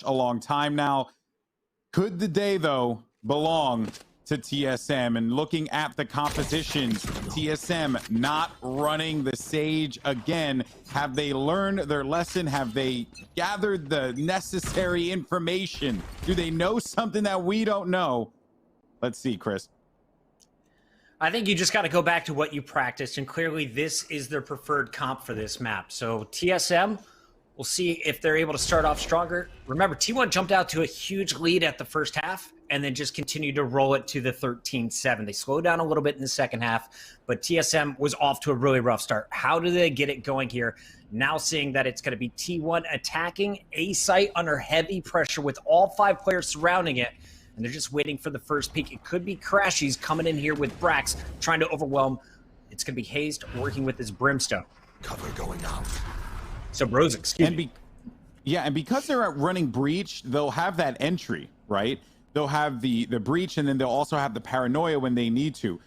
a long time now. Could the day, though, belong to TSM? And looking at the compositions, TSM not running the Sage again. Have they learned their lesson? Have they gathered the necessary information? Do they know something that we don't know? Let's see, Chris. I think you just got to go back to what you practiced, and clearly this is their preferred comp for this map. So TSM, we'll see if they're able to start off stronger. Remember, T1 jumped out to a huge lead at the first half and then just continued to roll it to the 13-7. They slowed down a little bit in the second half, but TSM was off to a really rough start. How do they get it going here? Now seeing that it's going to be T1 attacking A site under heavy pressure with all 5 players surrounding it, and they're just waiting for the first peek. It could be Crashies coming in here with Brax, trying to overwhelm. It's going to be Hazed working with his Brimstone. Cover going out. So Rose, excuse me. And because they're running Breach, they'll have that entry, right? They'll have the Breach, and then they'll also have the Paranoia when they need to.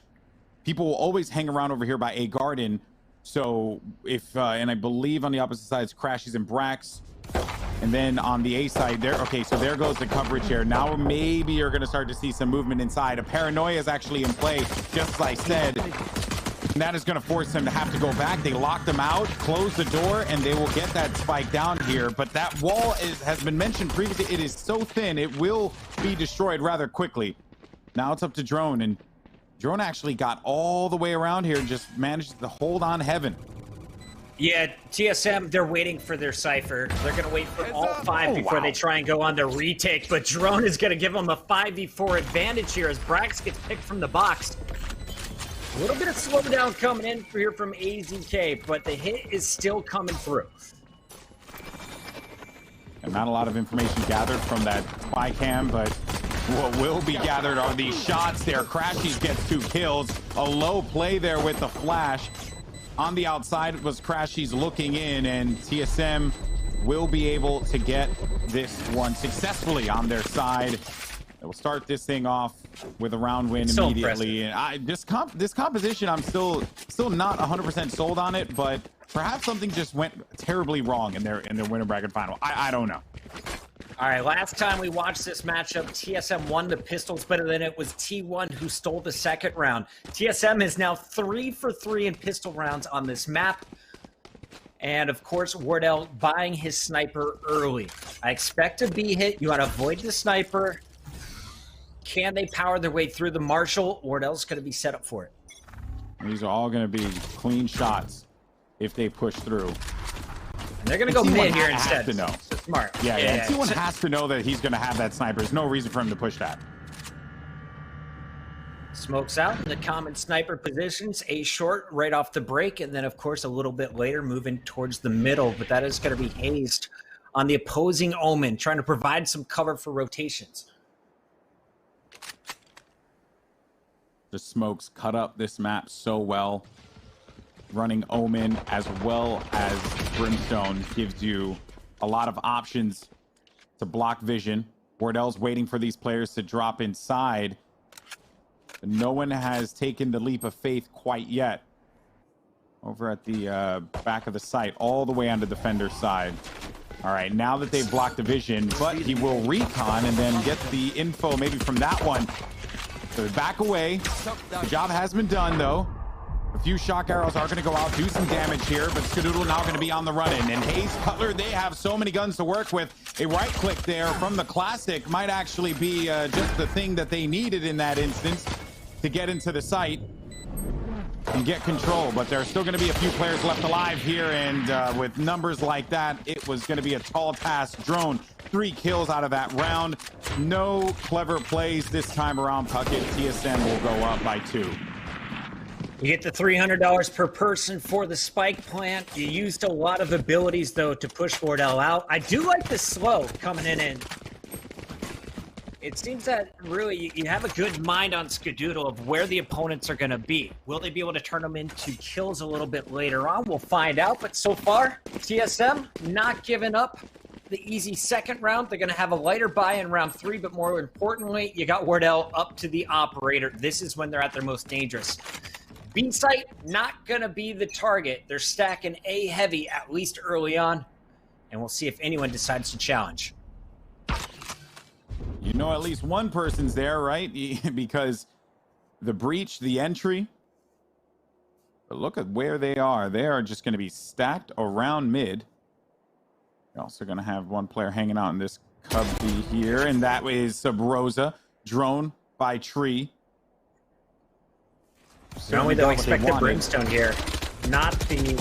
People will always hang around over here by A Garden. So if, and I believe on the opposite side, it's Crashies and Brax. And then on the A side, there, okay, so there goes the coverage here. Now maybe you're going to start to see some movement inside. A Paranoia is actually in play, just as I said. And that is going to force them to have to go back. They lock them out, close the door, and they will get that spike down here. But that wall has been mentioned previously. It is so thin, it will be destroyed rather quickly. Now it's up to Drone, and Drone actually got all the way around here and just managed to hold on heaven. Yeah, TSM, they're waiting for their Cypher. They're going to wait for all 5 before they try and go on the retake. But Drone is going to give them a 5v4 advantage here as Brax gets picked from the box. A little bit of slowdown coming in here from AZK, but the hit is still coming through. And not a lot of information gathered from that spy cam, but what will be gathered are these shots there. Crashies gets 2 kills. A low play there with the flash. On the outside was Crashies looking in, and TSM will be able to get this one successfully on their side. It will start this thing off with a round win immediately. And this composition, I'm still not 100% sold on it, but perhaps something just went terribly wrong in their winner bracket final. I don't know. All right, last time we watched this matchup, TSM won the pistols, but then it was T1 who stole the second round. TSM is now 3 for 3 in pistol rounds on this map. And of course, Wardell buying his sniper early. I expect a B hit. You want to avoid the sniper. Can they power their way through the Marshall? Wardell's going to be set up for it. These are all going to be clean shots if they push through. And they're going to go mid here instead. To know. So smart. Yeah. T1 has to know that he's going to have that sniper. There's no reason for him to push that. Smokes out in the common sniper positions. A short right off the break. And then, of course, a little bit later moving towards the middle. But that is going to be Hazed on the opposing Omen, trying to provide some cover for rotations. The smokes cut up this map so well. Running Omen as well as Brimstone gives you a lot of options to block vision. Wardell's waiting for these players to drop inside. But no one has taken the leap of faith quite yet. Over at the back of the site, all the way on the defender's side. All right, now that they've blocked the vision, but he will recon and then get the info maybe from that one. So they back away. The job has been done, though. A few shock arrows are going to go out, do some damage here, but Skadoodle now going to be on the run-in. And Hayes, Cutler, they have so many guns to work with. A right click there from the Classic might actually be just the thing that they needed in that instance to get into the site and get control. But there are still going to be a few players left alive here, and with numbers like that, it was going to be a tall task. Drone, 3 kills out of that round. No clever plays this time around. Puckett, TSM will go up by 2. You get the $300 per person for the spike plant. You used a lot of abilities, though, to push Wardell out. I do like the slow coming in. It seems that really you have a good mind on Skadoodle of where the opponents are going to be. Will they be able to turn them into kills a little bit later on? We'll find out. But so far, TSM not giving up the easy second round. They're going to have a lighter buy in round 3. But more importantly, you got Wardell up to the operator. This is when they're at their most dangerous. B site, not going to be the target. They're stacking A heavy, at least early on. And we'll see if anyone decides to challenge. You know at least one person's there, right? Because the breach, the entry. But look at where they are. They are just going to be stacked around mid. You're also going to have one player hanging out in this cubby here, and that is Sub-Rosa, drone by Tree. Not only though, expect the brimstone here, not the.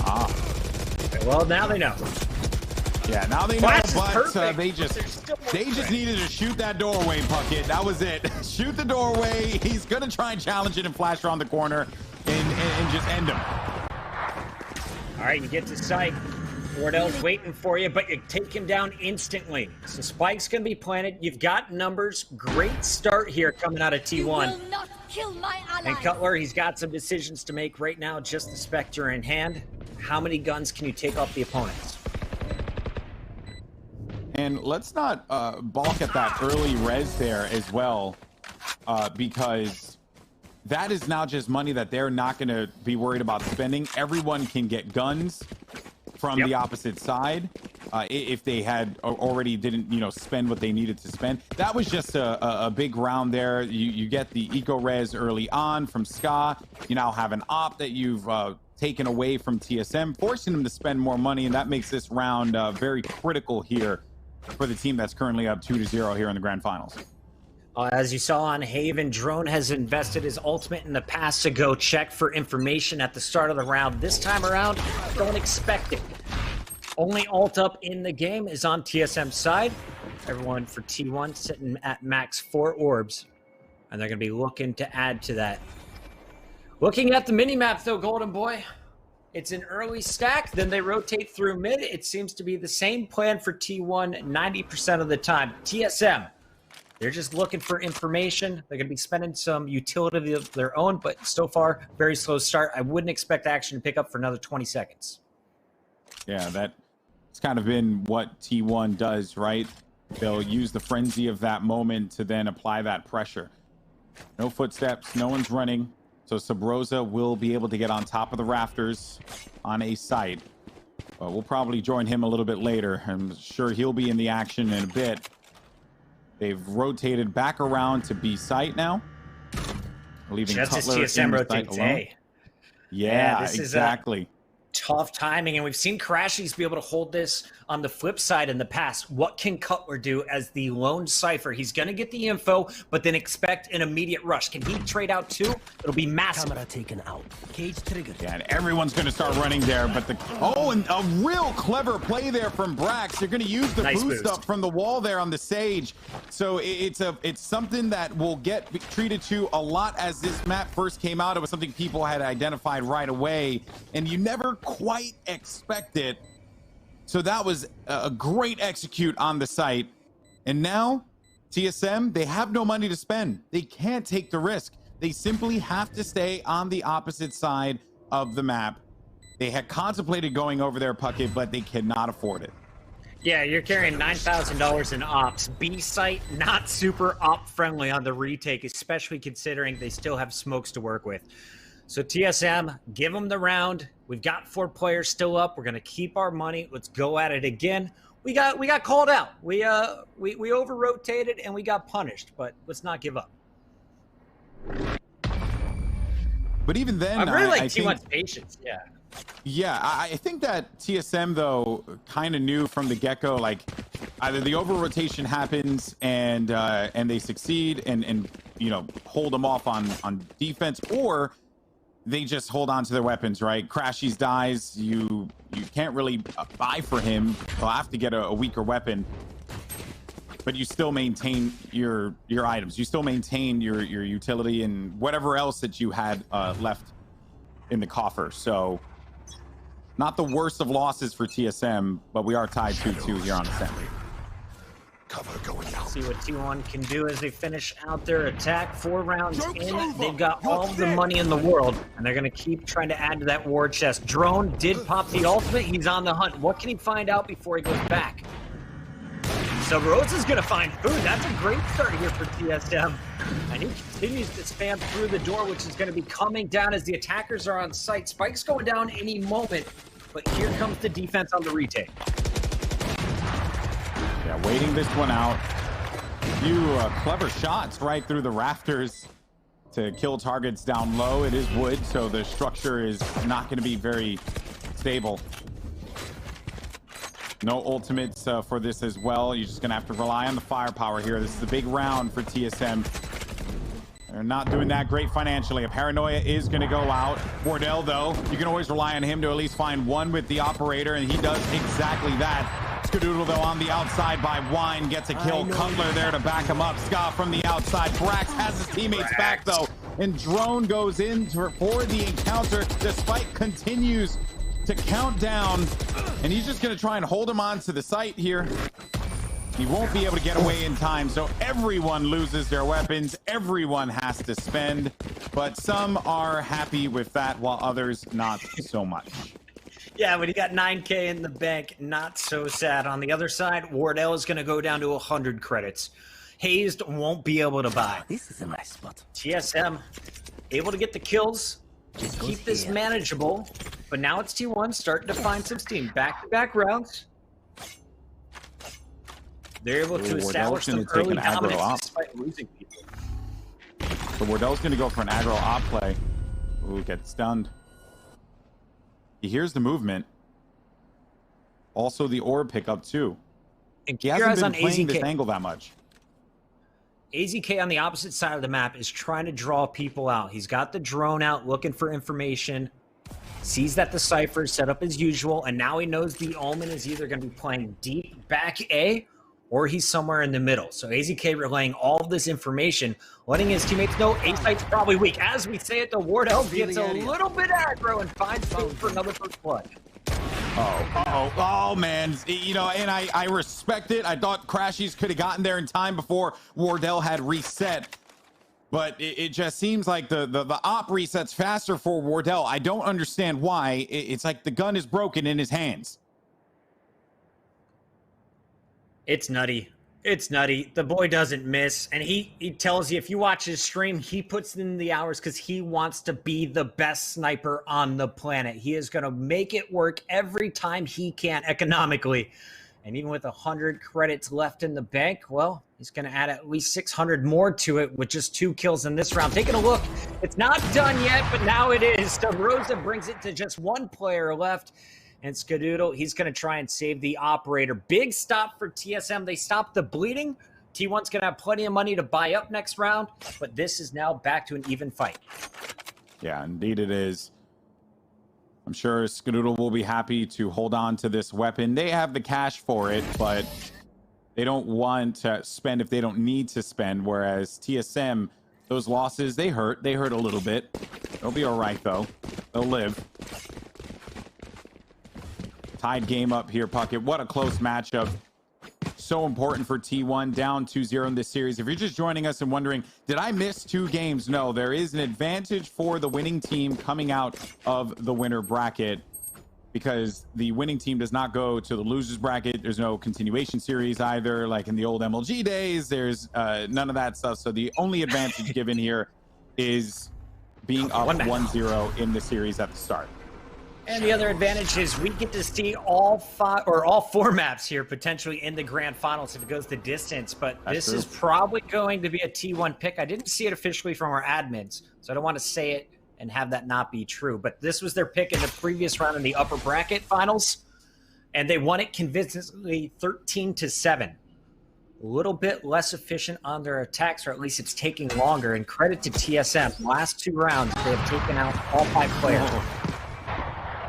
Well, now they know. Yeah, now they know, but they just needed needed to shoot that doorway, Puckett. That was it. Shoot the doorway. He's going to try and challenge it and flash around the corner and just end him. All right, you get to sight. Wardell's waiting for you, but you take him down instantly. So Spike's going to be planted. You've got numbers. Great start here coming out of T1. You will not kill my ally. And Cutler, he's got some decisions to make right now. Just the Spectre in hand. How many guns can you take off the opponents? And let's not balk at that early res there as well, because that is now just money that they're not going to be worried about spending. Everyone can get guns from the opposite side if they had already didn't, you know, spend what they needed to spend. That was just a big round there. You get the eco res early on from Ska. You now have an op that you've taken away from TSM, forcing them to spend more money, and that makes this round very critical here for the team that's currently up 2-0 here in the grand finals. As you saw on Haven, Drone has invested his ultimate in the pass to go check for information at the start of the round. This time around, don't expect it. Only ult up in the game is on TSM's side. Everyone for T1 sitting at max 4 orbs, and they're going to be looking to add to that. Looking at the mini-map, though, Golden Boy, it's an early stack, then they rotate through mid. It seems to be the same plan for T1 90% of the time. TSM, they're just looking for information. They're going to be spending some utility of their own, but so far, very slow start. I wouldn't expect action to pick up for another 20 seconds. Yeah, that's kind of been what T1 does, right? They'll use the frenzy of that moment to then apply that pressure. No footsteps, no one's running. So Sub-Rosa will be able to get on top of the rafters on a site. We'll probably join him a little bit later. I'm sure he'll be in the action in a bit. They've rotated back around to B site now, leaving just Cutler as TSM in the rotates site alone. Yeah, this exactly. Is tough timing, and we've seen Crashies be able to hold this on the flip side in the past. What can Cutler do as the lone Cypher? He's going to get the info, but then expect an immediate rush. Can he trade out too? It'll be massive. Camera taken out. Cage triggered. Yeah, and everyone's going to start running there, but and a real clever play there from Brax. They're going to use the boost up from the wall there on the Sage. So it's something that will get treated to a lot as this map first came out. It was something people had identified right away, and you never quite expect it. So that was a great execute on the site. And now TSM, they have no money to spend. They can't take the risk. They simply have to stay on the opposite side of the map. They had contemplated going over their Puckett, but they cannot afford it. Yeah, you're carrying $9,000 in ops. B site, not super op friendly on the retake, especially considering they still have smokes to work with. So TSM, give them the round. We've got 4 players still up. We're gonna keep our money. Let's go at it again. We got called out. We over rotated and we got punished, but let's not give up. But even then, I really like T1's patience. Yeah. Yeah, I think that TSM though kind of knew from the get-go, like either the over rotation happens and they succeed and you know hold them off on defense, or they just hold on to their weapons, right? Crashies dies, you can't really buy for him. He'll have to get a weaker weapon, but you still maintain your items. You still maintain your utility and whatever else that you had left in the coffer. So not the worst of losses for TSM, but we are tied 2-2 here on assembly. Cover going out. See what T1 can do as they finish out their attack. 4 rounds in. They've got all the money in the world, and they're going to keep trying to add to that war chest. Drone did pop the ultimate. He's on the hunt. What can he find out before he goes back? So Rose is going to find food. That's a great start here for TSM. And he continues to spam through the door, which is going to be coming down as the attackers are on site. Spike's going down any moment, but here comes the defense on the retake. Yeah, waiting this one out. Few clever shots right through the rafters to kill targets down low. It is wood, so the structure is not going to be very stable. No ultimates for this as well. You're just going to have to rely on the firepower here. This is a big round for TSM. They're not doing that great financially. A Paranoia is going to go out. Wardell, though, you can always rely on him to at least find one with the operator, and he does exactly that. Skadoodle, though, on the outside by Wine, gets a kill. Cutler there to back him up. Ska from the outside. Brax has his teammates back, though, and Drone goes in for the encounter. The spike continues to count down, and he's just going to try and hold him on to the site here. He won't be able to get away in time, so everyone loses their weapons. Everyone has to spend, but some are happy with that, while others not so much. Yeah, when you got 9K in the bank, not so sad. On the other side, Wardell is going to go down to 100 credits. Hazed won't be able to buy. This is a nice spot. TSM able to get the kills, keep this manageable, but now it's T1 starting to find some steam. Back-to-back rounds. They're able to establish some early dominance despite losing people. So Wardell's going to go for an aggro op play. Ooh, gets stunned. He hears the movement. Also the orb pickup too. And he hasn't been playing this angle that much. AZK on the opposite side of the map is trying to draw people out. He's got the drone out looking for information. Sees that the Cypher is set up as usual, and now he knows the Omen is either going to be playing deep back A, or he's somewhere in the middle. So AZK relaying all of this information, letting his teammates know A site's probably weak. As we say it, the Wardell gets a little bit aggro and finds space for another first blood. Oh, man. You know, and I respect it. I thought Crashies could have gotten there in time before Wardell had reset. But it just seems like the op resets faster for Wardell. I don't understand why. It's like the gun is broken in his hands. It's nutty. It's nutty. The boy doesn't miss. And he tells you, if you watch his stream, he puts in the hours because he wants to be the best sniper on the planet. He is going to make it work every time he can economically. And even with 100 credits left in the bank, well, he's going to add at least 600 more to it with just 2 kills in this round. Taking a look. It's not done yet, but now it is. So Rosa brings it to just 1 player left. And Skadoodle, he's going to try and save the operator. Big stop for TSM. They stopped the bleeding. T1's going to have plenty of money to buy up next round, but this is now back to an even fight. Yeah, indeed it is. I'm sure Skadoodle will be happy to hold on to this weapon. They have the cash for it, but they don't want to spend if they don't need to spend, whereas TSM, those losses, they hurt. They hurt a little bit. They'll be all right, though. They'll live. Tied game up here, Puckett. What a close matchup. So important for T1, down 2-0 in this series. If you're just joining us and wondering, did I miss 2 games? No, there is an advantage for the winning team coming out of the winner bracket because the winning team does not go to the losers bracket. There's no continuation series either, like in the old MLG days. There's none of that stuff. So the only advantage given here is being up 1-0 in the series at the start. And the other advantage is we get to see all 4 maps here potentially in the grand finals if it goes the distance. But this is probably going to be a T1 pick. I didn't see it officially from our admins, so I don't want to say it and have that not be true. But this was their pick in the previous round in the upper bracket finals, and they won it convincingly 13-7. A little bit less efficient on their attacks, or at least it's taking longer. And credit to TSM. Last 2 rounds, they have taken out all 5 players.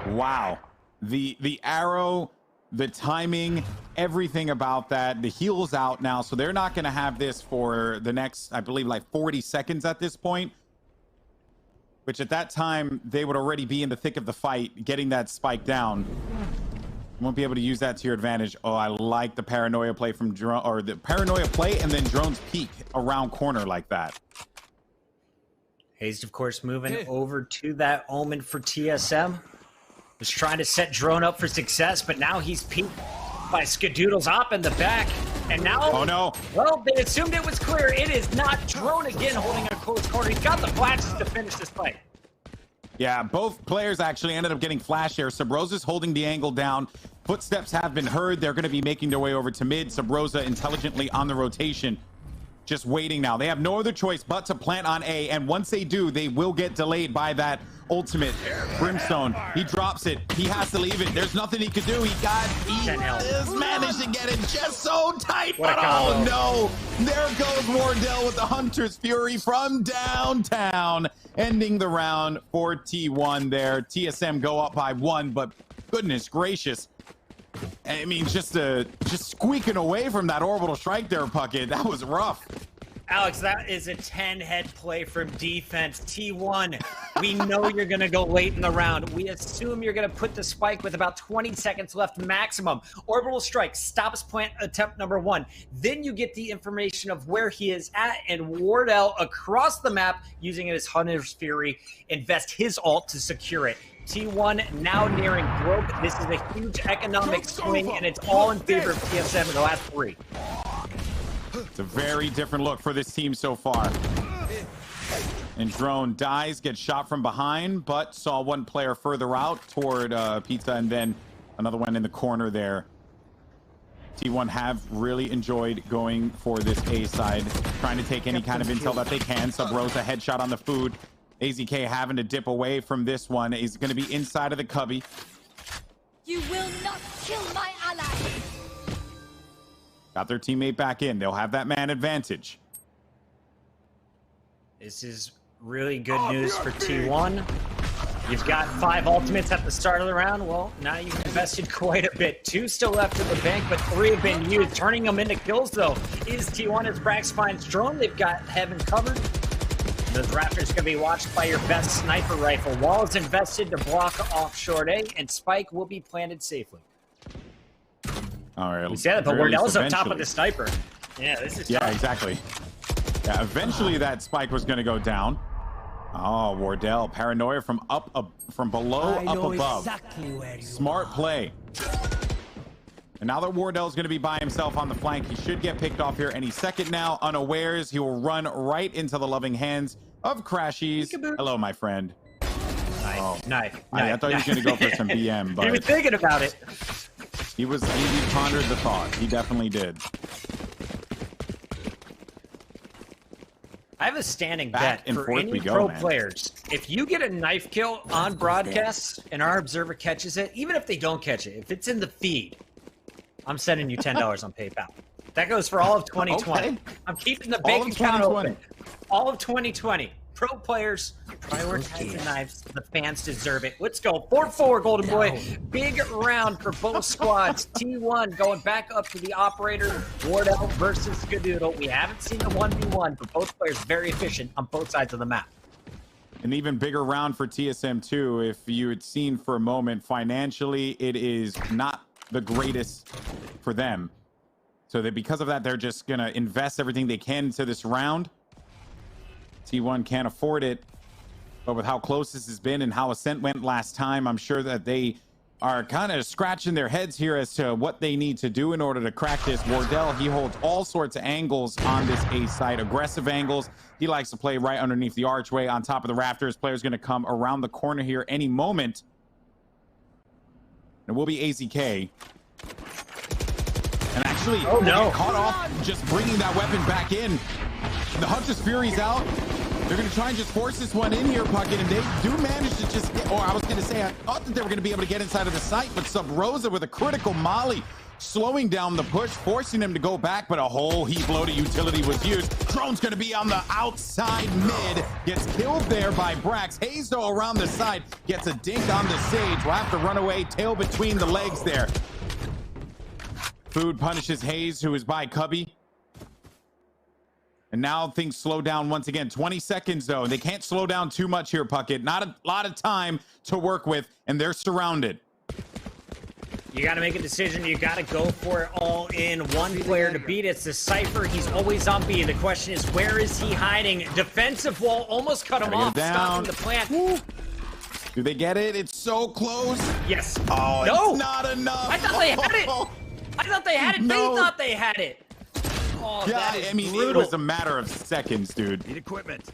Wow. The arrow, the timing, everything about that. The heal's out now, so they're not going to have this for the next, I believe, like 40 seconds at this point. Which at that time, they would already be in the thick of the fight, getting that spike down. You won't be able to use that to your advantage. Oh, I like the paranoia play from Drone, or the paranoia play and then Drone's peek around corner like that. Hazed, of course, moving over to that Omen for TSM. Was trying to set Drone up for success, but now he's peeked by Skadoodle's op in the back. And now, oh no. Well, they assumed it was clear. It is not. Drone again holding a close corner. He's got the flashes to finish this fight. Yeah, both players actually ended up getting flash here. Subrosa's holding the angle down. Footsteps have been heard. They're going to be making their way over to mid. Subrosa intelligently on the rotation. just waiting now. They have no other choice but to plant on A, and once they do, they will get delayed by that ultimate. Brimstone, he drops it. He has to leave it. There's nothing he could do. He just managed to get it just so tight. But oh no, there goes Wardell with the Hunter's Fury from downtown, ending the round for T1 there. TSM go up by 1, but goodness gracious. I mean, just squeaking away from that orbital strike there, Puckett. That was rough. Alex, that is a 10-head play from defense. T1, we know you're going to go late in the round. We assume you're going to put the spike with about 20 seconds left maximum. Orbital strike stops plant attempt number 1. Then you get the information of where he is at, and Wardell across the map, using his Hunter's Fury, invest his ult to secure it. T1 now nearing broke. This is a huge economic swing, and it's all in favor of TSM in the last 3. It's a very different look for this team so far. And Drone dies, gets shot from behind, but saw one player further out toward Pizza, and then another one in the corner there. T1 have really enjoyed going for this A side, trying to take any kind of intel that they can. Sub-Rosa headshot on the food. AZK having to dip away from this one. He's going to be inside of the cubby. You will not kill my ally. Got their teammate back in. They'll have that man advantage. This is really good news for T1. You've got 5 ultimates at the start of the round. Well, now you've invested quite a bit. 2 still left in the bank, but 3 have been used. Turning them into kills, though, is T1 as Brax finds Drone. They've got Heaven covered. The Raptors can be watched by your best sniper rifle. Wall is invested to block off short A, and Spike will be planted safely. All right. We said it, but Wardell's up top of the sniper. Yeah, this is tough. Exactly. Yeah, eventually that spike was going to go down. Oh, Wardell, paranoia from below up above. Exactly Smart play. And now that Wardell's going to be by himself on the flank, he should get picked off here any second now. Unawares, he will run right into the loving hands of Crashies. Hello, my friend. Knife. I thought he was going to go for some BM, but he was thinking about it. He pondered the thought. He definitely did. I have a standing Back bet and for forth any we go, pro man. players. If you get a knife kill on broadcast and our observer catches it, even if they don't catch it, if it's in the feed, I'm sending you $10 on PayPal. That goes for all of 2020. Okay. I'm keeping the bank account open. All of 2020. Pro players, prioritize the knives. The fans deserve it. Let's go. 4-4, Golden Boy. Big round for both squads. T1 going back up to the operator. Wardell versus Skadoodle. We haven't seen the 1v1, but both players very efficient on both sides of the map. An even bigger round for TSM too. If you had seen for a moment, financially, it is not the greatest for them. So that because of that, they're just going to invest everything they can into this round. T1 can't afford it, but with how close this has been and how Ascent went last time, I'm sure that they are kind of scratching their heads here as to what they need to do in order to crack this. Wardell, he holds all sorts of angles on this A side, aggressive angles. He likes to play right underneath the archway on top of the rafters. Player's going to come around the corner here any moment. It will be AZK. And actually, caught off just bringing that weapon back in. The Hunter's Fury's out. They're going to try and just force this one in here, Puckett, and they do manage to just get, or I was going to say, I thought that they were going to be able to get inside of the site, but Sub-Rosa with a critical molly, slowing down the push, forcing him to go back, but a whole heap load of utility was used. Drone's going to be on the outside mid, gets killed there by Brax. Hayes, though, around the side, gets a dink on the Sage. Will have to run away, tail between the legs there. Food punishes Hayes, who is by Cubby. And now things slow down once again. 20 seconds, though. They can't slow down too much here, Puckett. Not a lot of time to work with, and they're surrounded. You got to make a decision. You got to go for it all in. One player to beat. It's the Cypher. He's always on B. The question is, where is he hiding? Defensive wall almost cut him off, stopping the plant. Woo. Do they get it? It's so close. Yes. Oh, no. It's not enough. I thought they had it. I thought they had it. No. They thought they had it. Oh, yeah, I mean, brutal. It was a matter of seconds, dude. Need equipment.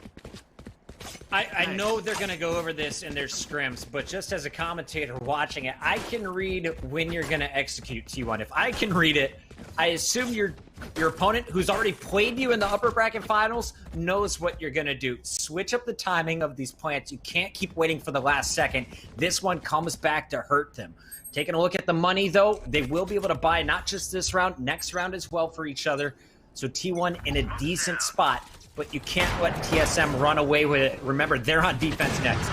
I know they're going to go over this in their scrims, but just as a commentator watching it, I can read when you're going to execute T1. If I can read it, I assume you're Your opponent, who's already played you in the upper bracket finals, knows what you're going to do. Switch up the timing of these plants. You can't keep waiting for the last second. This one comes back to hurt them. Taking a look at the money, though, they will be able to buy not just this round, next round as well for each other. So T1 in a decent spot, but you can't let TSM run away with it. Remember, they're on defense next.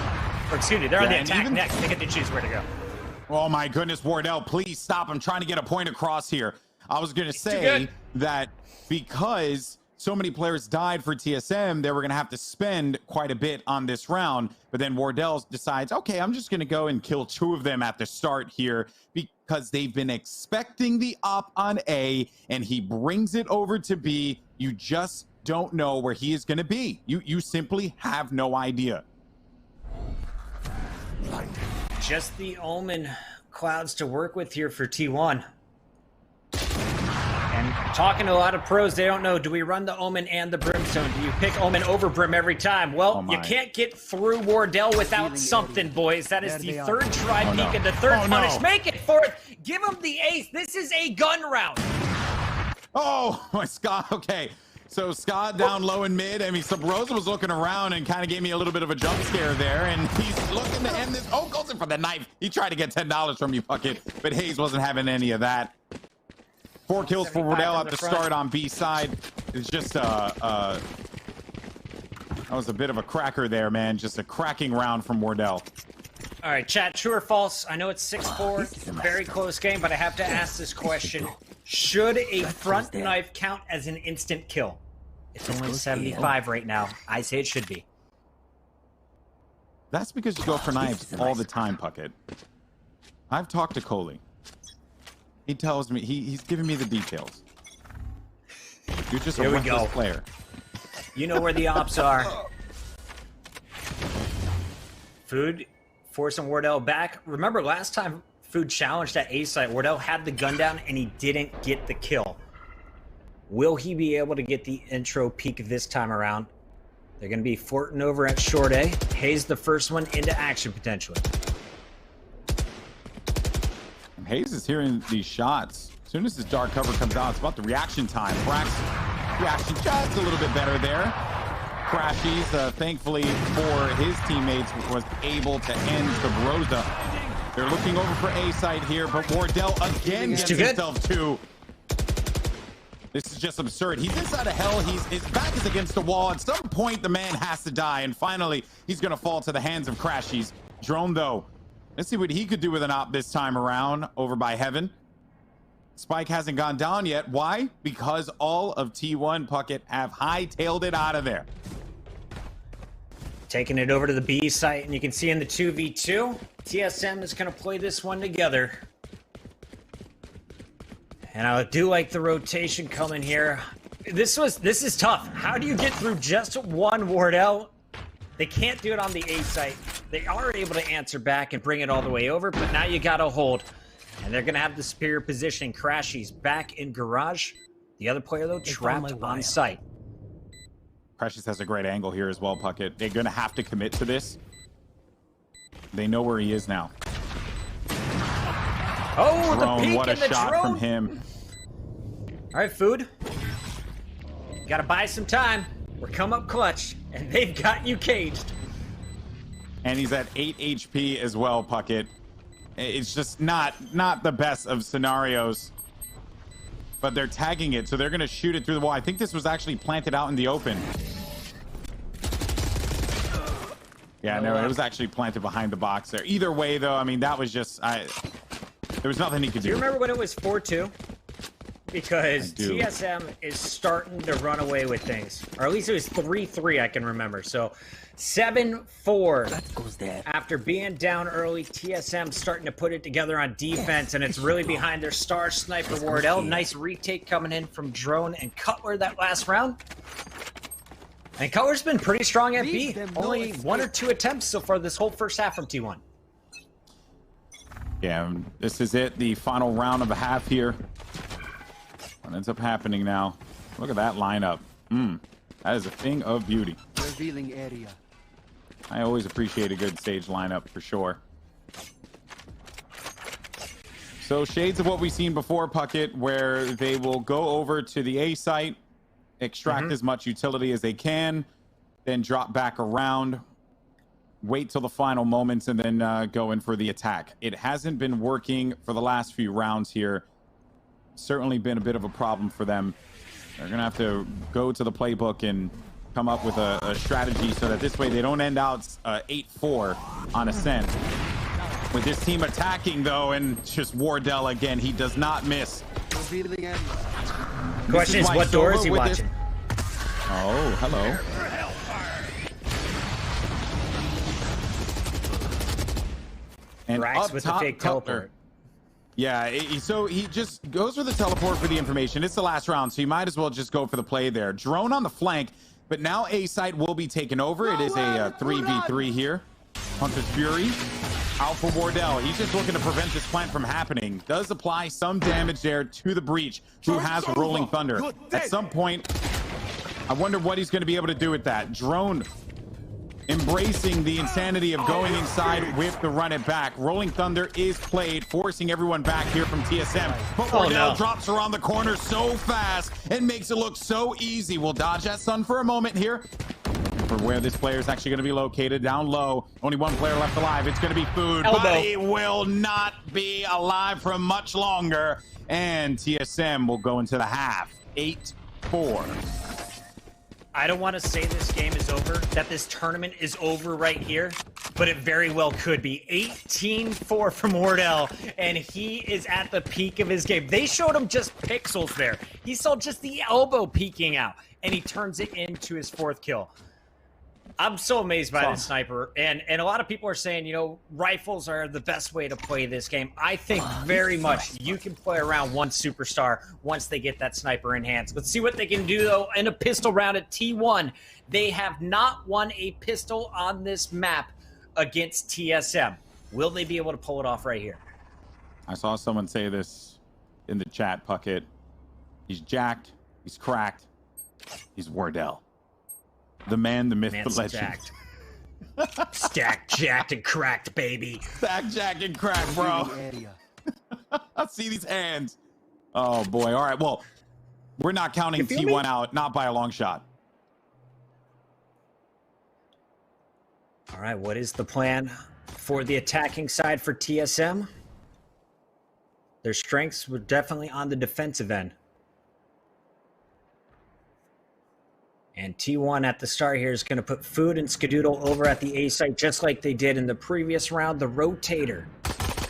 Or excuse me, they're on the attack next. They get to choose where to go. Oh my goodness, Wardell, please stop. I'm trying to get a point across here. I was going to say that because so many players died for TSM, they were going to have to spend quite a bit on this round. But then Wardell decides, okay, I'm just going to go and kill 2 of them at the start here because they've been expecting the op on A, and he brings it over to B. You just don't know where he is going to be. You simply have no idea. Just the Omen clouds to work with here for T1. And talking to a lot of pros, they don't know, do we run the Omen and the Brimstone? Do you pick Omen over Brim every time? Well, you can't get through Wardell without something, boys. That is the third try peek and the third punish. Make it fourth. Give him the ace. This is a gun round. Oh, my Scott. Okay. So Scott down low and mid. I mean, Subrosa was looking around and kind of gave me a little bit of a jump scare there. And he's looking to end this. Oh, goes in for the knife. He tried to get $10 from you, Puckett, but Hayes wasn't having any of that. 4 kills for Wardell at the start on B side. It's just that was a bit of a cracker there, man. Just a cracking round from Wardell. All right, chat, true or false? I know it's 6-4, very close game, but I have to ask this question. Should a front knife count as an instant kill? It's only 75 right now. I say it should be. That's because you go for knives all the time, Puckett. I've talked to Coley. He tells me, he's giving me the details. You're just a reckless player. You know where the ops are. Food forcing Wardell back. Remember last time Food challenged at A site, Wardell had the gun down and he didn't get the kill. Will he be able to get the intro peak this time around? They're going to be flirting over at short A. Hayes the first one into action potentially. And Hayes is hearing these shots. As soon as this dark cover comes out, it's about the reaction time. Brax reaction just a little bit better there. Crashies, thankfully for his teammates, was able to end Subrosa. They're looking over for A side here, but Wardell again gets himself too. This is just absurd. He's inside of hell. His back is against the wall. At some point, the man has to die, and finally, he's going to fall to the hands of Crashies. Drone, though, let's see what he could do with an op this time around over by Heaven. Spike hasn't gone down yet. Why? Because all of T1 Puckett have hightailed it out of there. Taking it over to the B site, and you can see in the 2v2, TSM is going to play this one together. And I do like the rotation coming here. This is tough. How do you get through just one Wardell? They can't do it on the A site. They are able to answer back and bring it all the way over, but now you got to hold. And they're going to have the superior positioning. Crashies back in garage. The other player, though, trapped on site. Crashies has a great angle here as well, Puckett. They're going to have to commit to this. They know where he is now. Oh, drone, the peek what a and the shot drone from him. All right, Food. Got to buy some time. We're come up clutch, and they've got you caged. And he's at 8 HP as well, Puckett. It's just not the best of scenarios. But they're tagging it, so they're going to shoot it through the wall. I think this was actually planted out in the open. Yeah, no, it was actually planted behind the box there. Either way, though, I mean, that was just... there was nothing he could do. Do you remember when it was 4-2? Because TSM is starting to run away with things. Or at least it was 3-3, I can remember. So 7-4. After being down early, TSM starting to put it together on defense, and it's really behind their star sniper Wardell. Nice retake coming in from Drone and Cutler that last round. And Cutler's been pretty strong at B. Only 1 or 2 attempts so far this whole first half from T1. Yeah, this is it. The final round of a half here. What ends up happening now? Look at that lineup. That is a thing of beauty. Revealing area. I always appreciate a good stage lineup for sure. So shades of what we've seen before, Puckett, where they will go over to the A site, extract as much utility as they can, then drop back around, wait till the final moments, and then go in for the attack. It hasn't been working for the last few rounds here. Certainly been a bit of a problem for them. They're going to have to go to the playbook and come up with a strategy so that this way they don't end out 8-4 on Ascent. With this team attacking, though, and just Wardell again, he does not miss. Question is, what door is he watching? Oh, hello. And Brax with the fake teleport. Yeah, so he just goes for the teleport for the information. It's the last round, so you might as well just go for the play there. Drone on the flank, but now A site will be taken over. It is a 3v3 here. Hunter's Fury out for Wardell. He's just looking to prevent this plant from happening. Does apply some damage there to the Breach, who has Rolling Thunder. At some point, I wonder what he's going to be able to do with that. Drone embracing the insanity of going inside with the run it back. Rolling Thunder is played, forcing everyone back here from TSM. But Wardell drops around the corner so fast and makes it look so easy. We'll dodge that sun for a moment here. For where this player is actually going to be located, down low. Only one player left alive. It's going to be Food, but he will not be alive for much longer. And TSM will go into the half. 8-4. I don't want to say this game is over, that this tournament is over right here, but it very well could be. 18-4 from Wardell, and he is at the peak of his game. They showed him just pixels there. He saw just the elbow peeking out, and he turns it into his 4th kill. I'm so amazed by this sniper, and a lot of people are saying, you know, rifles are the best way to play this game. I think very much you can play around one superstar once they get that sniper in hands. Let's see what they can do, though, in a pistol round at T1. They have not won a pistol on this map against TSM. Will they be able to pull it off right here? I saw someone say this in the chat, Puckett. He's jacked, he's cracked, he's Wardell. The man, the myth, the legend. Stacked, jacked, and cracked, baby. Stacked, jacked, and cracked, bro. I see these hands. Oh, boy. All right, well, we're not counting T1 out, not by a long shot. All right, what is the plan for the attacking side for TSM? Their strengths were definitely on the defensive end. And T1 at the start here is going to put Food and Skadoodle over at the A site, just like they did in the previous round, the Rotator.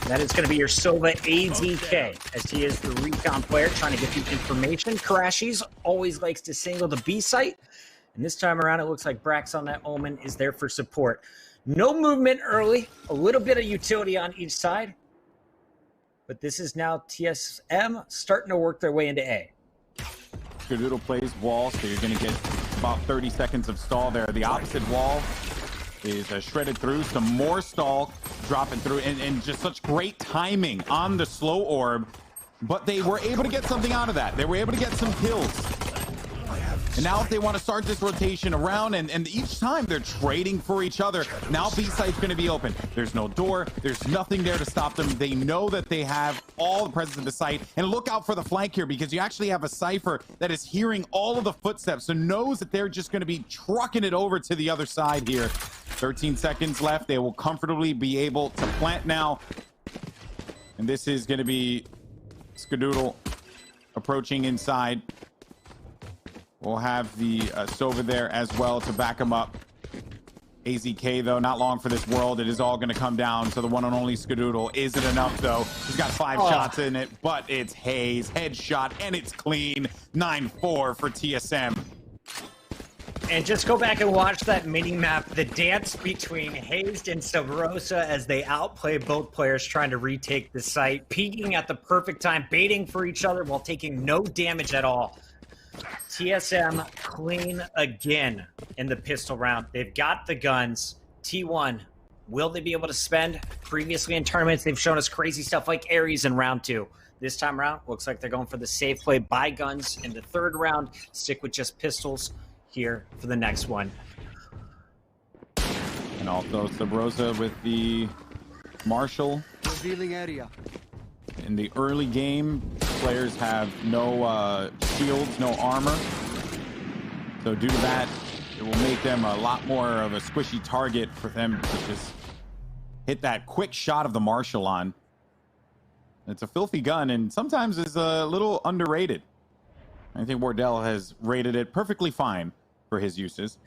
That is going to be your Sova AZK, as he is the recon player trying to get the information. Karashi's always likes to single the B site. And this time around, it looks like Brax on that Omen is there for support. No movement early, a little bit of utility on each side. But this is now TSM starting to work their way into A. Skadoodle plays wall, so you're going to get about 30 seconds of stall there. The opposite wall is shredded through. Some more stall dropping through, and just such great timing on the slow orb. But they were able to get something out of that. They were able to get some kills. And now if they want to start this rotation around, and each time they're trading for each other, now B site's going to be open. There's no door. There's nothing there to stop them. They know that they have all the presence of the site. And look out for the flank here, because you actually have a Cypher that is hearing all of the footsteps, so knows that they're just going to be trucking it over to the other side here. 13 seconds left. They will comfortably be able to plant now. And this is going to be Skadoodle approaching inside. We'll have the Sova there as well to back him up. AZK, though, not long for this world. It is all going to come down to the one and only Skadoodle. Is it enough, though? He's got 5 shots in it, but it's Hayes. Headshot, and it's clean. 9-4 for TSM. And just go back and watch that mini-map, the dance between Hayes and Sabrosa as they outplay both players trying to retake the site, peeking at the perfect time, baiting for each other while taking no damage at all. TSM clean again in the pistol round. They've got the guns. T1, will they be able to spend? Previously in tournaments, they've shown us crazy stuff like Ares in round 2. This time around, looks like they're going for the safe play, buy guns in the 3rd round, stick with just pistols here for the next one. And also Sabrosa with the Marshall. Revealing area. In the early game, players have no shields, no armor. So due to that, it will make them a lot more of a squishy target for them to just hit that quick shot of the Marshall on. It's a filthy gun and sometimes is a little underrated. I think Wardell has rated it perfectly fine for his uses.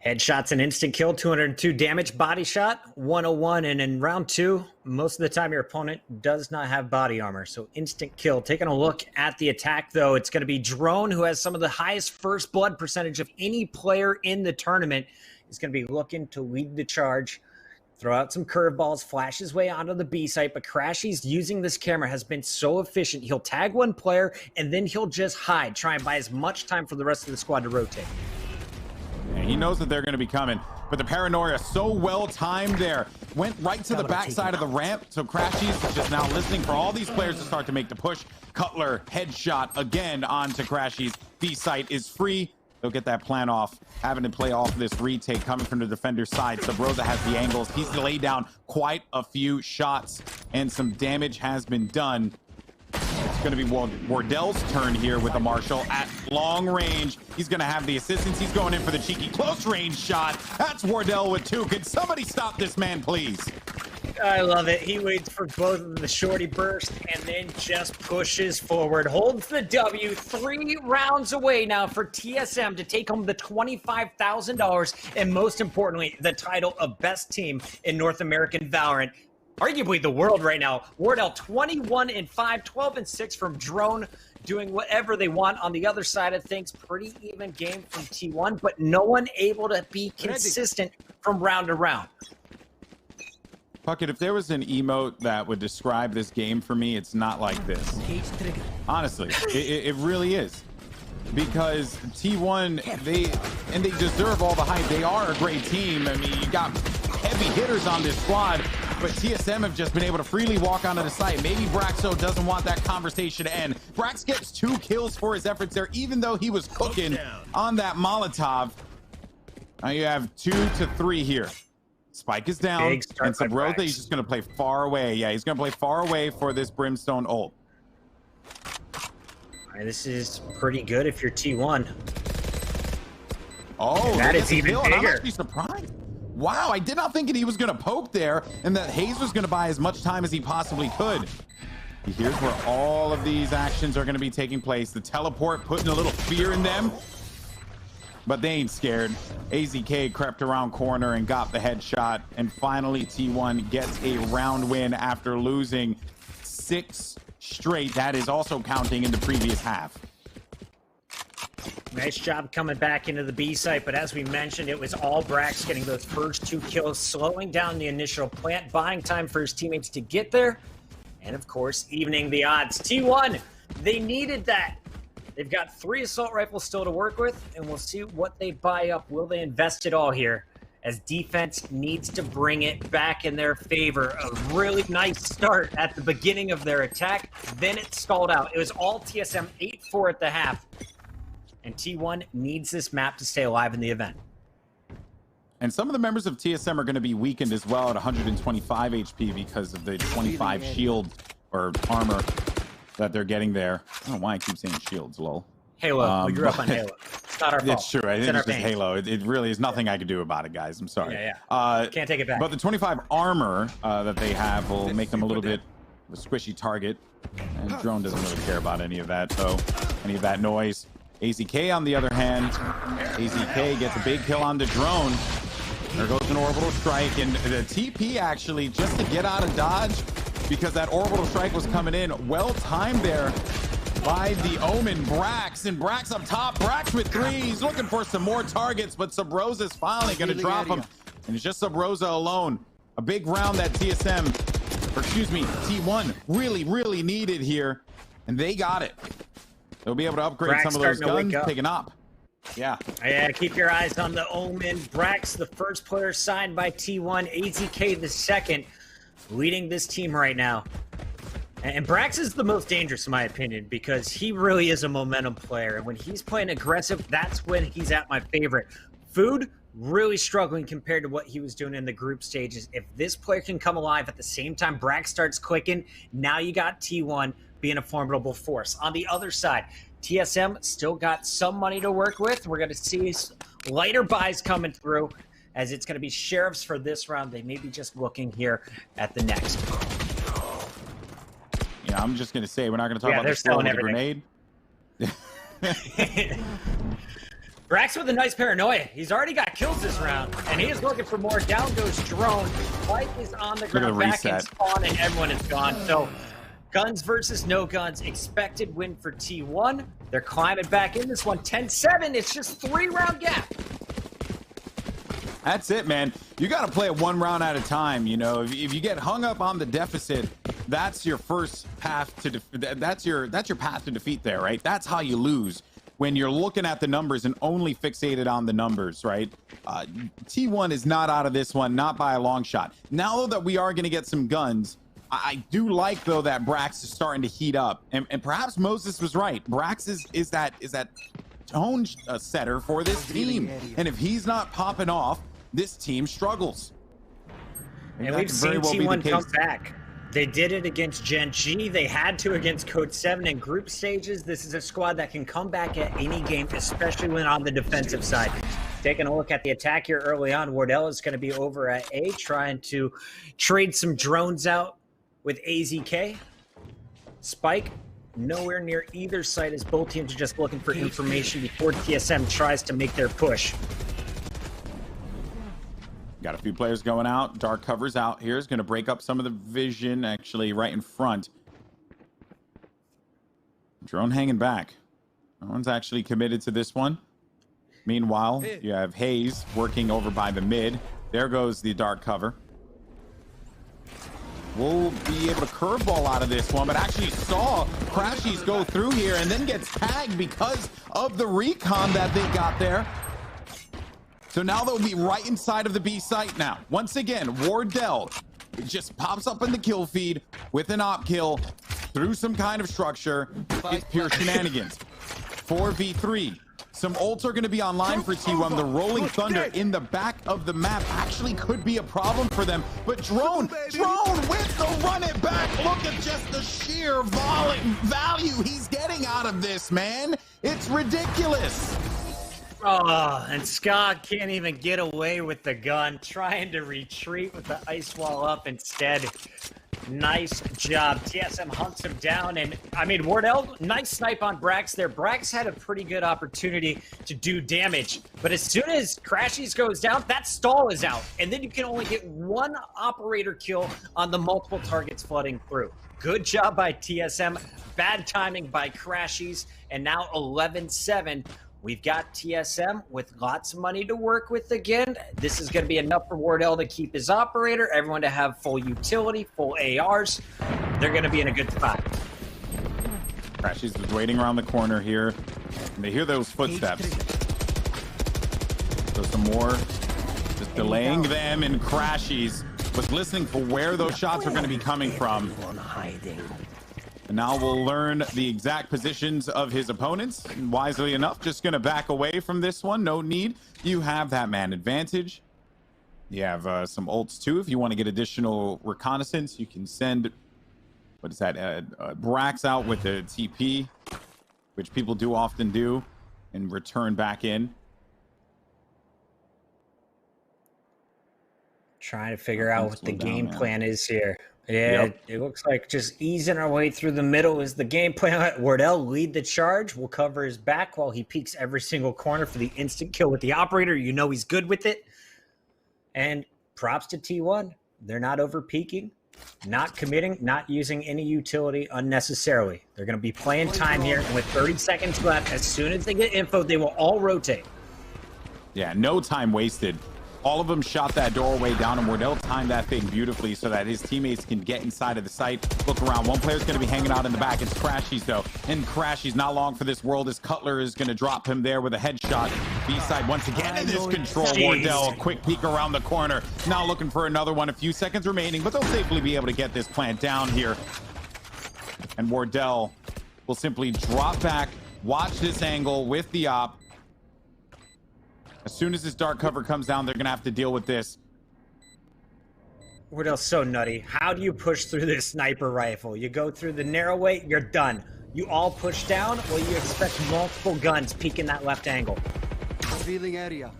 Headshots and instant kill, 202 damage, body shot, 101. And in round 2, most of the time your opponent does not have body armor. So instant kill. Taking a look at the attack, though, it's going to be Drone, who has some of the highest first blood percentage of any player in the tournament. He's going to be looking to lead the charge. Throw out some curveballs, flash his way onto the B site, but Crashy's using this camera has been so efficient. He'll tag one player, and then he'll just hide, try and buy as much time for the rest of the squad to rotate. And he knows that they're going to be coming, but the paranoia so well timed there. Went right to the backside of the ramp, so Crashy's is just now listening for all these players to start to make the push. Cutler, headshot again onto Crashy's. B site is free. They'll get that plan off, having to play off this retake coming from the defender's side. Sabrosa has the angles. He's laid down quite a few shots, and some damage has been done. It's going to be Wardell's turn here with a Marshall at long range. He's going to have the assistance. He's going in for the cheeky close range shot. That's Wardell with 2. Can somebody stop this man, please? I love it. He waits for both of the shorty burst and then just pushes forward. Holds the W. 3 rounds away now for TSM to take home the $25,000 and most importantly, the title of best team in North American Valorant. Arguably the world right now. Wardell 21-5, 12-6 from Drone, doing whatever they want on the other side of things. Pretty even game from T1, but no one able to be consistent from round to round. Puckett, if there was an emote that would describe this game for me, it's not like this. Honestly, it really is. Because T1, they deserve all the hype. They are a great team. I mean, you got heavy hitters on this squad, but TSM have just been able to freely walk onto the site. Maybe Braxo doesn't want that conversation to end. Brax gets 2 kills for his efforts there, even though he was cooking on that Molotov. Now you have 2 to 3 here. Spike is down, and Sabrosa, he's just going to play far away. Yeah, he's going to play far away for this Brimstone ult. All right, this is pretty good if you're T1. Oh, that is even bigger. I'm actually surprised. Wow, I did not think that he was going to poke there, and that Hayes was going to buy as much time as he possibly could. Here's where all of these actions are going to be taking place. The teleport putting a little fear in them. But they ain't scared. AZK crept around corner and got the headshot. And finally, T1 gets a round win after losing 6 straight. That is also counting in the previous half. Nice job coming back into the B site, but as we mentioned, it was all Brax getting those first 2 kills, slowing down the initial plant, buying time for his teammates to get there, and of course, evening the odds. T1, they needed that. They've got 3 assault rifles still to work with, and we'll see what they buy up. Will they invest it all here? As defense needs to bring it back in their favor. A really nice start at the beginning of their attack, then it stalled out. It was all TSM 8-4 at the half, and T1 needs this map to stay alive in the event. And some of the members of TSM are going to be weakened as well at 125 HP because of the 25 shield or armor that they're getting there. I don't know why I keep saying shields, lol. Halo. We grew up on Halo. It's not our fault. It's true. I think it's just Halo. It really is nothing I can do about it, guys. I'm sorry. Can't take it back. But the 25 armor that they have will make them a little bit of a squishy target. And Drone doesn't really care about any of that, though. Any of that noise. AZK, on the other hand, AZK gets a big kill on the Drone. There goes an orbital strike, and the TP actually, just to get out of dodge, because that orbital strike was coming in. Well timed there by the Omen. Brax, and Brax up top. Brax with 3. He's looking for some more targets, but Sabrosa's finally going to drop him. And it's just Sabrosa alone. A big round that TSM, or excuse me, T1 really needed here, and they got it. They'll be able to upgrade Brax some of those guns, take an op. Yeah, keep your eyes on the Omen. Brax, the first player signed by T1. AZK, the second, leading this team right now. And Brax is the most dangerous, in my opinion, because he really is a momentum player. And when he's playing aggressive, that's when he's at my favorite. Food, really struggling compared to what he was doing in the group stages. If this player can come alive at the same time Brax starts clicking, now you got T1 being a formidable force. On the other side, TSM still got some money to work with. We're going to see lighter buys coming through, as it's going to be sheriffs for this round. They may be just looking here at the next. Yeah, I'm just going to say, we're not going to talk about the throw with the grenade. Brax with a nice paranoia. He's already got kills this round, and he is looking for more. Down goes Drone. Mike is on the ground, back in spawn, and everyone is gone. So, guns versus no guns. Expected win for T1. They're climbing back in this one. 10-7. It's just 3-round gap. That's it, man. You got to play it 1 round at a time. You know, if you get hung up on the deficit, that's your first path to that's your path to defeat there, right? That's how you lose, when you're looking at the numbers and only fixated on the numbers, right? T1 is not out of this one, not by a long shot. Now, though, that we are going to get some guns, I do like, though, that Brax is starting to heat up, and perhaps Moses was right. Brax is that tone setter for this team, and if he's not popping off, this team struggles. And we've seen T1 come back. They did it against Gen G. They had to against Code 7 in group stages. This is a squad that can come back at any game, especially when on the defensive side. Taking a look at the attack here early on, Wardell is going to be over at A, trying to trade some drones out with AZK. Spike, nowhere near either site, as both teams are just looking for information before TSM tries to make their push. Got a few players going out. Dark covers out here. Is going to break up some of the vision, actually, right in front. Drone hanging back. No one's actually committed to this one. Meanwhile, you have Hayes working over by the mid. There goes the dark cover. We'll be able to curveball out of this one, but actually saw Crashies go through here and then gets tagged because of the recon that they got there. So now they'll be right inside of the B site now. Once again, Wardell just pops up in the kill feed with an op kill through some kind of structure. It's pure shenanigans. 4v3. Some ults are going to be online for T1. The Rolling Thunder in the back of the map actually could be a problem for them. But Drone with the run it back. Look at just the sheer value he's getting out of this, man. It's ridiculous. Oh, and Scott can't even get away with the gun, trying to retreat with the ice wall up instead. Nice job. TSM hunts him down, and I mean, Wardell, nice snipe on Brax there. Brax had a pretty good opportunity to do damage, but as soon as Crashies goes down, that stall is out, and then you can only get 1 operator kill on the multiple targets flooding through. Good job by TSM, bad timing by Crashies, and now 11-7. We've got TSM with lots of money to work with again. This is going to be enough for Wardell to keep his operator, everyone to have full utility, full ARs. They're going to be in a good spot. Crashies was waiting around the corner here, and they hear those footsteps. So some more, just delaying them, and Crashies was listening for where those shots are going to be coming from. And now we'll learn the exact positions of his opponents. And wisely enough, just going to back away from this one. No need. You have that man advantage. You have some ults too. If you want to get additional reconnaissance, you can send, what is that, Brax out with the TP, which people do often do, and return back in. Trying to figure out what the game plan is here. Yeah, It looks like just easing our way through the middle is the game plan. Wardell lead the charge. We'll cover his back while he peeks every single corner for the instant kill with the operator. You know he's good with it. And props to T1. They're not over peeking, not committing, not using any utility unnecessarily. They're going to be playing time here. And with 30 seconds left, as soon as they get info, they will all rotate. Yeah, no time wasted. All of them shot that doorway down, and Wardell timed that thing beautifully so that his teammates can get inside of the site, look around. One player's going to be hanging out in the back. It's Crashies, though. And Crashies, not long for this world, as Cutler is going to drop him there with a headshot. B-side once again in this control. Wardell, quick peek around the corner. Now looking for another one. A few seconds remaining, but they'll safely be able to get this plant down here. And Wardell will simply drop back, watch this angle with the op, As soon as this dark cover comes down, they're gonna have to deal with this. Wardell's so nutty. How do you push through this sniper rifle? You go through the narrow way, you're done. You all push down, or you expect multiple guns peeking that left angle. Revealing area.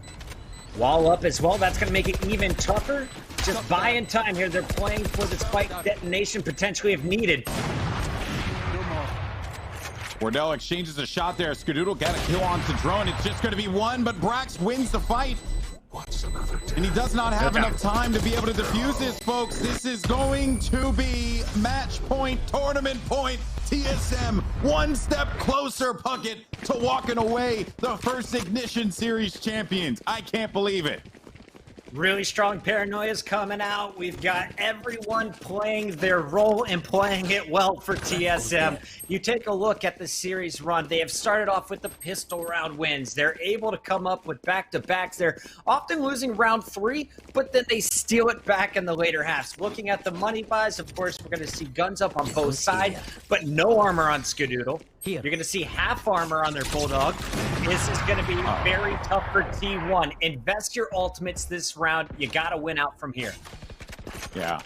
Wall up as well. That's going to make it even tougher. Just buying time here. They're playing for the spike detonation, potentially if needed. No more. Wardell exchanges a shot there. Skadoodle got a kill onto Drone. It's just going to be one, but Brax wins the fight. And he does not have enough time to be able to defuse this, folks. This is going to be match point, tournament point. TSM one step closer, Puckett, to walking away the first Ignition Series champions. I can't believe it. Really strong paranoia's coming out. We've got everyone playing their role and playing it well for TSM. You take a look at the series run. They have started off with the pistol round wins. They're able to come up with back-to-backs. They're often losing round 3, but then they steal it back in the later halves. Looking at the money buys, of course, we're going to see guns up on both sides, but no armor on Skadoodle. You're going to see half armor on their Bulldog. This is going to be very tough for T1. Invest your ultimates this round. You got to win out from here. Yeah.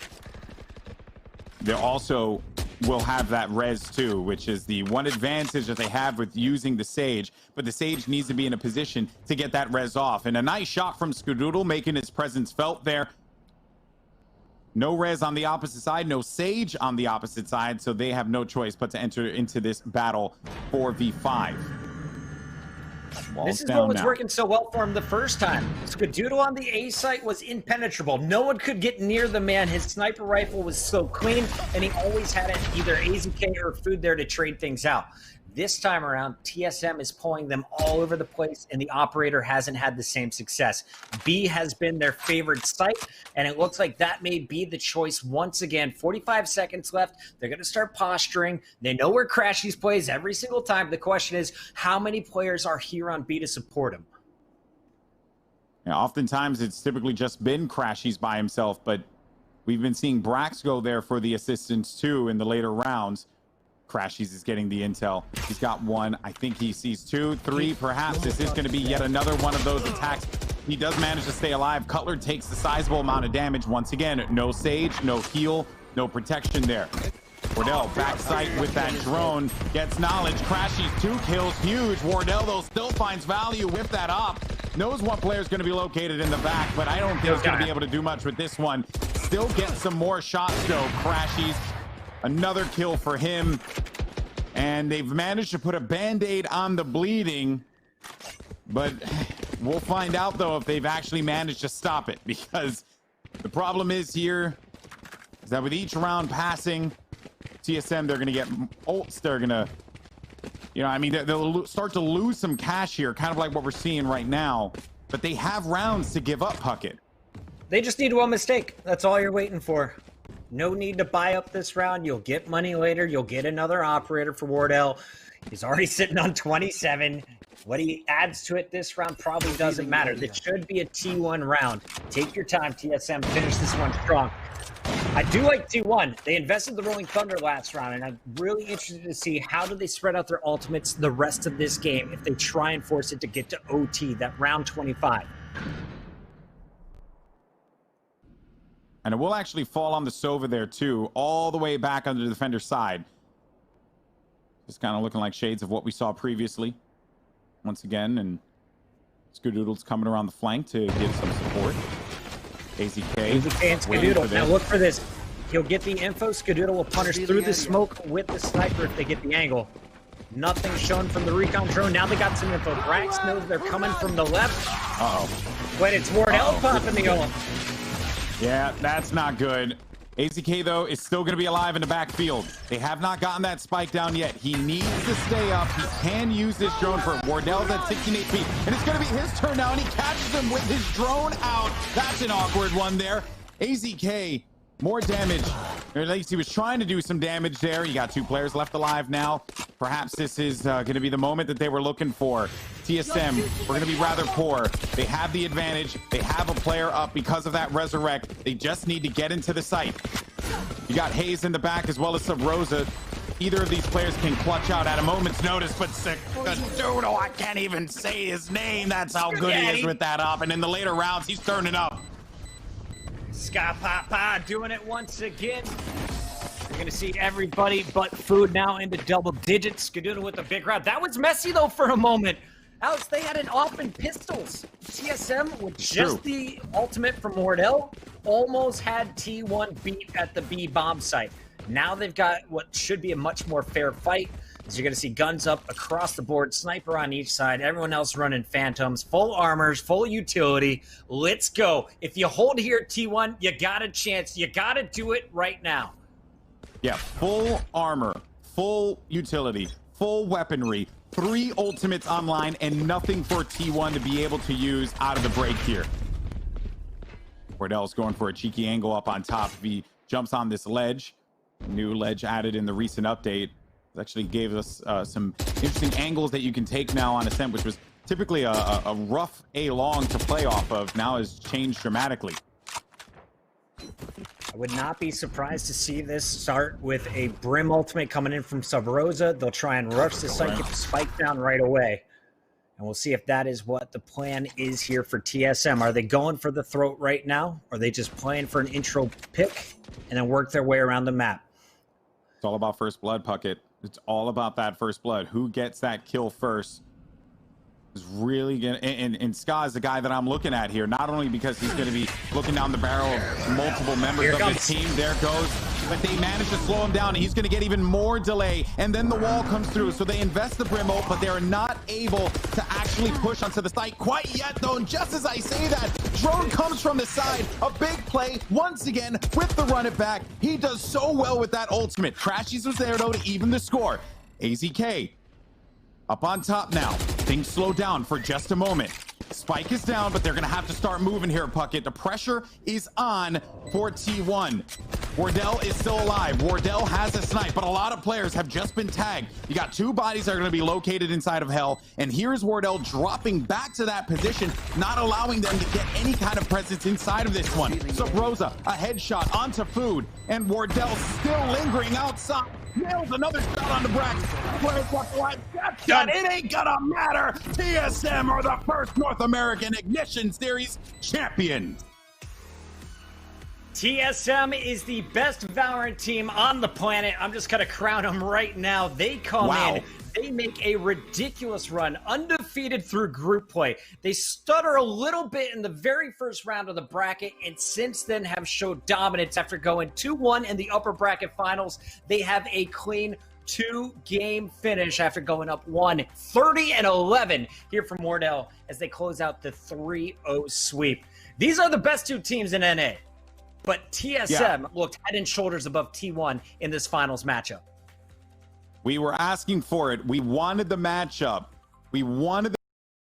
They also will have that res too, which is the one advantage that they have with using the Sage, but the Sage needs to be in a position to get that res off. And a nice shot from Skadoodle, making his presence felt there. No res on the opposite side, no Sage on the opposite side, so they have no choice but to enter into this battle 4v5. This is what was working so well for him the first time. Skadoodle on the A site was impenetrable. No one could get near the man. His sniper rifle was so clean, and he always had either AZK or food there to trade things out. This time around, TSM is pulling them all over the place, and the operator hasn't had the same success. B has been their favorite site, and it looks like that may be the choice once again. 45 seconds left. They're going to start posturing. They know where Crashies plays every single time. The question is, how many players are here on B to support him? Yeah, oftentimes, it's typically just been Crashies by himself, but we've been seeing Brax go there for the assistance, too, in the later rounds. Crashies is getting the intel. He's got one. I think he sees 2, 3, perhaps. This is going to be yet another one of those attacks. He does manage to stay alive. Cutler takes a sizable amount of damage. Once again, no Sage, no heal, no protection there. Wardell backside with that drone. Gets knowledge. Crashies 2 kills. Huge. Wardell, though, still finds value with that op. Knows one player is going to be located in the back, but I don't think he's going to be able to do much with this one. Still gets some more shots, though. Crashies. Another kill for him. And they've managed to put a band-aid on the bleeding. But we'll find out, though, if they've actually managed to stop it. Because the problem is here is that with each round passing, TSM, they're going to get ults. They're going to, you know, I mean, they'll start to lose some cash here, kind of like what we're seeing right now. But they have rounds to give up, Puckett. They just need one mistake. That's all you're waiting for. No need to buy up this round. You'll get money later. You'll get another operator for Wardell. He's already sitting on 27. What he adds to it this round probably doesn't matter. This should be a T1 round. Take your time, TSM. Finish this one strong. I do like T1. They invested the Rolling Thunder last round, and I'm really interested to see how do they spread out their ultimates the rest of this game if they try and force it to get to OT, that round 25. And it will actually fall on the Sova there, too, all the way back on the defender's side. Just kind of looking like shades of what we saw previously. Once again, and Skadoodle's coming around the flank to give some support. AZK and Skadoodle. Now look for this. He'll get the info. Skadoodle will punish through the smoke with the sniper if they get the angle. Nothing shown from the recon drone. Now they got some info. Brax knows they're coming from the left. Uh-oh. But it's Wardell popping the ult. Yeah, that's not good. AZK, though, is still going to be alive in the backfield. They have not gotten that spike down yet. He needs to stay up. He can use this drone for Wardell's at 16 HP. And it's going to be his turn now, and he catches him with his drone out. That's an awkward one there. AZK, more damage. Or at least he was trying to do some damage there. You got 2 players left alive now. Perhaps this is going to be the moment that they were looking for. TSM, we're going to be rather poor. They have the advantage. They have a player up because of that resurrect. They just need to get into the site. You got Hayes in the back as well as Sub Rosa. either of these players can clutch out at a moment's notice, but Sikadoodle, I can't even say his name. That's how good he is with that up. And in the later rounds, he's turning up. Ska Papa doing it once again. You're going to see everybody but Food now into double digits. Skadoodle with a big round. That was messy, though, for a moment. Alex, they had it off in pistols. TSM, with just the ultimate from Wardell, almost had T1 beat at the B bomb site. Now they've got what should be a much more fair fight, as you're going to see guns up across the board, sniper on each side, everyone else running phantoms, full armors, full utility. Let's go. If you hold here at T1, you got a chance. You got to do it right now. Yeah, full armor, full utility, full weaponry, 3 ultimates online, and nothing for T1 to be able to use out of the break here. Wardell's going for a cheeky angle up on top. He jumps on this ledge. New ledge added in the recent update. It actually gave us some interesting angles that you can take now on Ascent, which was typically a rough A-long to play off of. Now has changed dramatically. I would not be surprised to see this start with a Brim ultimate coming in from Sub Rosa. They'll try and rush the site, get the spike down right away. And we'll see if that is what the plan is here for TSM. Are they going for the throat right now? Or are they just playing for an intro pick and then work their way around the map? It's all about first blood, Puckett. It's all about that first blood. Who gets that kill first is really gonna, and Ska is the guy that I'm looking at here, not only because he's going to be looking down the barrel of multiple members of his team. There goes, but they managed to slow him down, and he's going to get even more delay, and then the wall comes through. So they invest the Brim ult, but they are not able to actually push onto the site quite yet, though. And just as I say that, drone comes from the side, a big play once again with the run it back. He does so well with that ultimate. Trashies was there though to even the score. AZK up on top now. Things slow down for just a moment. Spike is down, but they're going to have to start moving here, Puckett. The pressure is on for T1. Wardell is still alive. Wardell has a snipe, but a lot of players have just been tagged. You got 2 bodies that are going to be located inside of Hell, and here's Wardell dropping back to that position, not allowing them to get any kind of presence inside of this one. So Rosa, a headshot onto Food, and Wardell still lingering outside. Nails another shot on the bracket. It ain't gonna matter. TSM are the first North American Ignition Series champions. TSM is the best Valorant team on the planet. I'm just gonna crown them right now. They come in, they make a ridiculous run, undefeated through group play. They stutter a little bit in the very first round of the bracket, and since then have showed dominance after going 2-1 in the upper bracket finals. They have a clean 2-game finish after going up 30-11 here from Wardell as they close out the 3-0 sweep. These are the best 2 teams in NA, but TSM looked head and shoulders above T1 in this finals matchup. We were asking for it. We wanted the matchup. We wanted